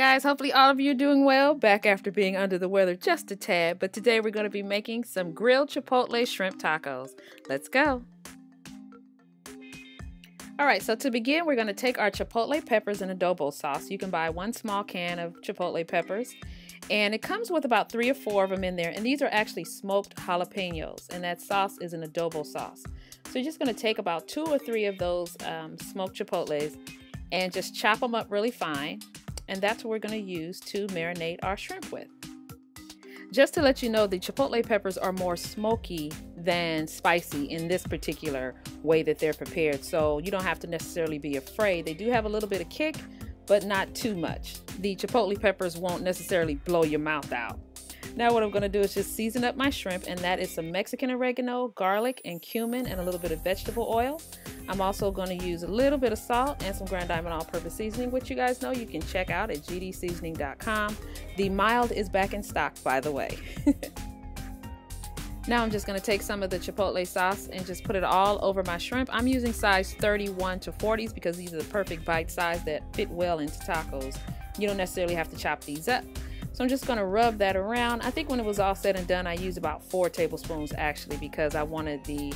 guys, hopefully all of you are doing well, back after being under the weather just a tad, but today we're going to be making some grilled Chipotle shrimp tacos. Let's go. Alright, so to begin we're going to take our Chipotle peppers and adobo sauce. You can buy one small can of Chipotle peppers and it comes with about 3 or 4 of them in there, and these are actually smoked jalapenos, and that sauce is an adobo sauce. So you're just going to take about 2 or 3 of those smoked Chipotles and just chop them up really fine. And that's what we're going to use to marinate our shrimp with. Just to let you know, the Chipotle peppers are more smoky than spicy in this particular way that they're prepared. So you don't have to necessarily be afraid. They do have a little bit of kick, but not too much. The Chipotle peppers won't necessarily blow your mouth out. Now what I'm going to do is just season up my shrimp, and that is some Mexican oregano, garlic, and cumin, and a little bit of vegetable oil. I'm also going to use a little bit of salt and some ground diamond all-purpose seasoning, which you guys know you can check out at gdseasoning.com. The mild is back in stock, by the way. Now I'm just going to take some of the Chipotle sauce and just put it all over my shrimp. I'm using size 31 to 40s because these are the perfect bite size that fit well into tacos. You don't necessarily have to chop these up. So I'm just going to rub that around. I think when it was all said and done, I used about 4 tablespoons actually, because I wanted the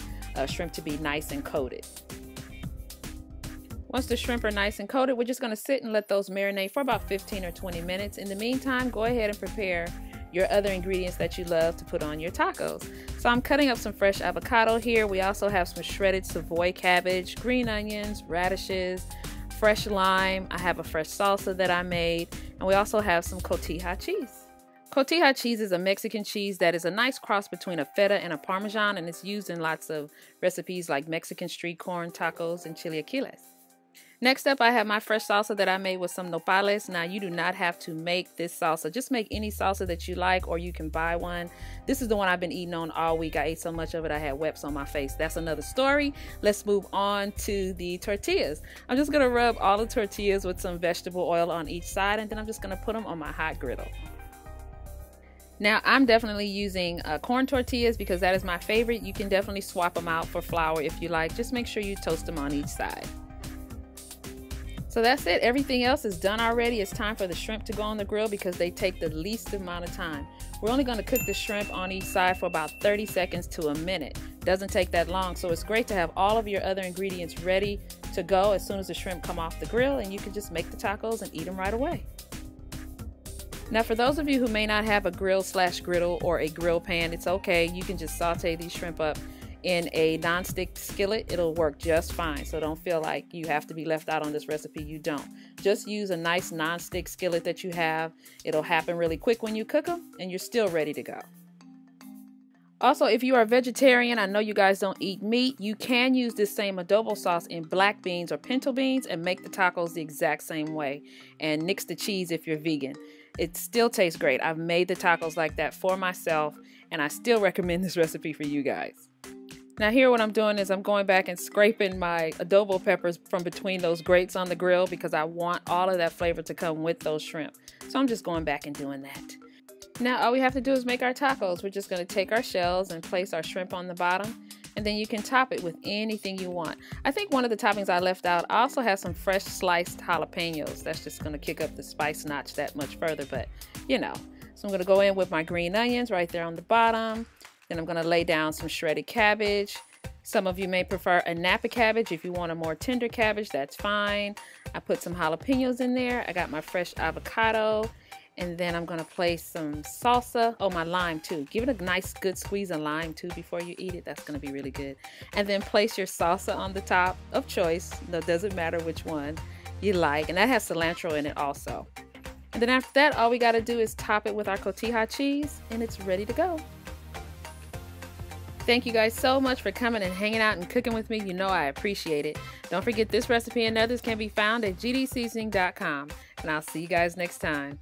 shrimp to be nice and coated. Once the shrimp are nice and coated, we're just going to sit and let those marinate for about 15 or 20 minutes. In the meantime, go ahead and prepare your other ingredients that you love to put on your tacos. So I'm cutting up some fresh avocado here. We also have some shredded Savoy cabbage, green onions, radishes, fresh lime. I have a fresh salsa that I made, and we also have some cotija cheese. Cotija cheese is a Mexican cheese that is a nice cross between a feta and a Parmesan, and it's used in lots of recipes like Mexican street corn tacos and chilaquiles. Next up, I have my fresh salsa that I made with some nopales. Now, you do not have to make this salsa. Just make any salsa that you like, or you can buy one. This is the one I've been eating on all week. I ate so much of it, I had webs on my face. That's another story. Let's move on to the tortillas. I'm just going to rub all the tortillas with some vegetable oil on each side, and then I'm just going to put them on my hot griddle. Now, I'm definitely using corn tortillas because that is my favorite. You can definitely swap them out for flour if you like. Just make sure you toast them on each side. So that's it. Everything else is done already. It's time for the shrimp to go on the grill because they take the least amount of time. We're only going to cook the shrimp on each side for about 30 seconds to a minute. Doesn't take that long, so it's great to have all of your other ingredients ready to go as soon as the shrimp come off the grill, and you can just make the tacos and eat them right away. Now, for those of you who may not have a grill/griddle or a grill pan, it's okay. You can just saute these shrimp up in a nonstick skillet. It'll work just fine, so don't feel like you have to be left out on this recipe. You don't. Just use a nice nonstick skillet that you have. It'll happen really quick when you cook them, and you're still ready to go. Also, if you are a vegetarian, I know you guys don't eat meat, you can use this same adobo sauce in black beans or pinto beans and make the tacos the exact same way, and nix the cheese if you're vegan. It still tastes great. I've made the tacos like that for myself, and I still recommend this recipe for you guys. Now here what I'm doing is I'm going back and scraping my adobo peppers from between those grates on the grill because I want all of that flavor to come with those shrimp. So I'm just going back and doing that. Now all we have to do is make our tacos. We're just going to take our shells and place our shrimp on the bottom, and then you can top it with anything you want. I think one of the toppings I left out, I also have some fresh sliced jalapenos. That's just going to kick up the spice notch that much further, but you know. So I'm going to go in with my green onions right there on the bottom. Then I'm going to lay down some shredded cabbage. Some of you may prefer a Napa cabbage. If you want a more tender cabbage, that's fine. I put some jalapenos in there. I got my fresh avocado. And then I'm going to place some salsa. Oh, my lime too. Give it a nice good squeeze of lime too before you eat it. That's going to be really good. And then place your salsa on the top of choice. No, it doesn't matter which one you like. And that has cilantro in it also. And then after that, all we got to do is top it with our cotija cheese, and it's ready to go. Thank you guys so much for coming and hanging out and cooking with me. You know I appreciate it. Don't forget, this recipe and others can be found at gdseasoning.com. And I'll see you guys next time.